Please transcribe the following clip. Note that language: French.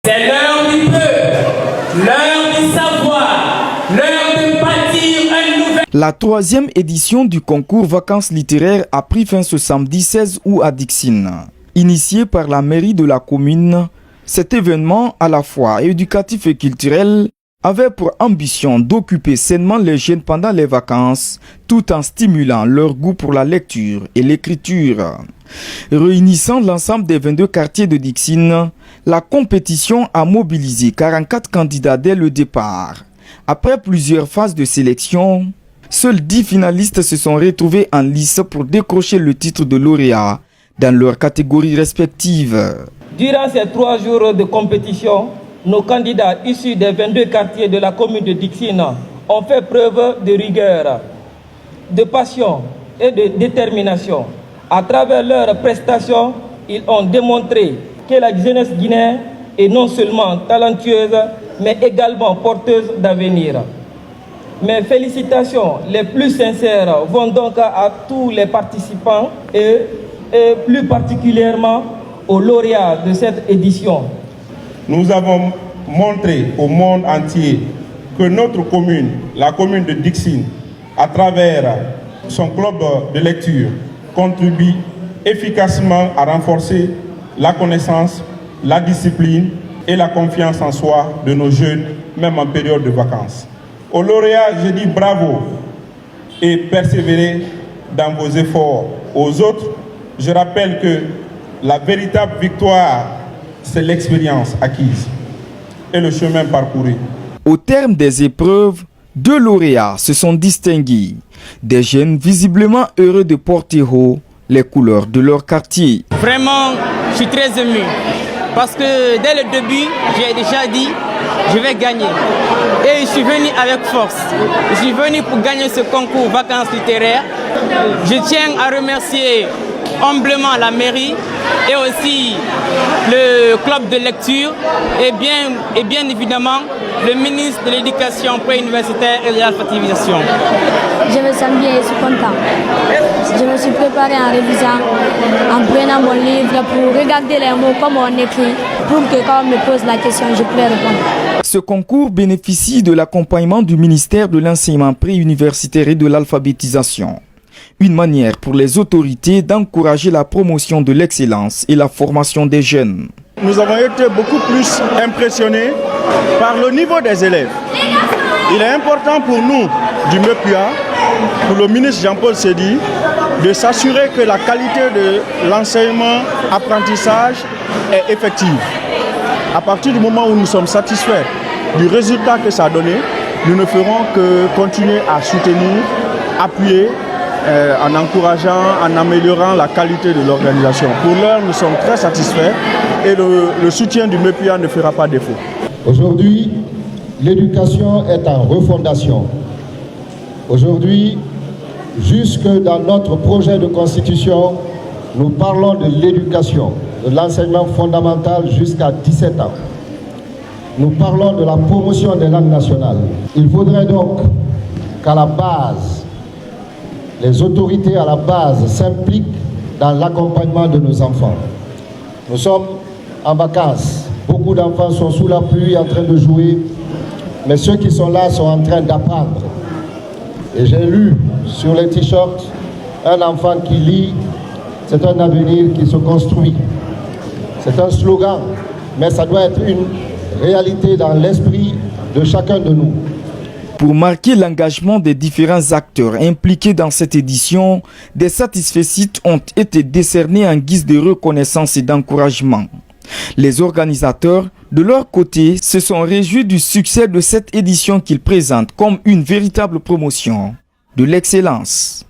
C'est l'heure du peuple, l'heure du savoir, l'heure de bâtir un nouvel... La 3e édition du concours vacances littéraires a pris fin ce samedi 16 août à Dixine. Initié par la mairie de la commune, cet événement à la fois éducatif et culturel avait pour ambition d'occuper sainement les jeunes pendant les vacances, tout en stimulant leur goût pour la lecture et l'écriture. Réunissant l'ensemble des 22 quartiers de Dixine, la compétition a mobilisé 44 candidats dès le départ. Après plusieurs phases de sélection, seuls 10 finalistes se sont retrouvés en lice pour décrocher le titre de lauréat dans leurs catégories respectives. Durant ces 3 jours de compétition, nos candidats issus des 22 quartiers de la commune de Dixine ont fait preuve de rigueur, de passion et de détermination. À travers leurs prestations, ils ont démontré que la jeunesse guinéenne est non seulement talentueuse, mais également porteuse d'avenir. Mes félicitations les plus sincères vont donc à tous les participants et plus particulièrement aux lauréats de cette édition. Nous avons montré au monde entier que notre commune, la commune de Dixine, à travers son club de lecture, contribue efficacement à renforcer la connaissance, la discipline et la confiance en soi de nos jeunes, même en période de vacances. Aux lauréats, je dis bravo et persévérez dans vos efforts. Aux autres, je rappelle que la véritable victoire, c'est l'expérience acquise et le chemin parcouru. Au terme des épreuves, 2 lauréats se sont distingués. Des jeunes visiblement heureux de porter haut les couleurs de leur quartier. Vraiment, je suis très ému parce que dès le début, j'ai déjà dit je vais gagner. Et je suis venu avec force. Je suis venu pour gagner ce concours vacances littéraires. Je tiens à remercier humblement la mairie et aussi le club de lecture et bien évidemment le ministre de l'éducation préuniversitaire et de l'alphabétisation. Je me sens bien et je suis content. Je me suis préparé en révisant, en prenant mon livre pour regarder les mots comme on écrit, pour que quand on me pose la question, je puisse répondre. Ce concours bénéficie de l'accompagnement du ministère de l'enseignement préuniversitaire et de l'alphabétisation. Une manière pour les autorités d'encourager la promotion de l'excellence et la formation des jeunes. Nous avons été beaucoup plus impressionnés par le niveau des élèves. Il est important pour nous, du MEPUA, pour le ministre Jean-Paul Seydi, de s'assurer que la qualité de l'enseignement-apprentissage est effective. À partir du moment où nous sommes satisfaits du résultat que ça a donné, nous ne ferons que continuer à soutenir, appuyer, en encourageant, en améliorant la qualité de l'organisation. Pour l'heure, nous sommes très satisfaits et le soutien du MEPUA ne fera pas défaut. Aujourd'hui, l'éducation est en refondation. Aujourd'hui, jusque dans notre projet de constitution, nous parlons de l'éducation, de l'enseignement fondamental jusqu'à 17 ans. Nous parlons de la promotion des langues nationales. Il faudrait donc qu'à la base, les autorités à la base s'impliquent dans l'accompagnement de nos enfants. Nous sommes en vacances. Beaucoup d'enfants sont sous la pluie en train de jouer, mais ceux qui sont là sont en train d'apprendre. Et j'ai lu sur les t-shirts, un enfant qui lit, c'est un avenir qui se construit. C'est un slogan, mais ça doit être une réalité dans l'esprit de chacun de nous. Pour marquer l'engagement des différents acteurs impliqués dans cette édition, des satisfaits ont été décernés en guise de reconnaissance et d'encouragement. Les organisateurs, de leur côté, se sont réjouis du succès de cette édition qu'ils présentent comme une véritable promotion de l'excellence.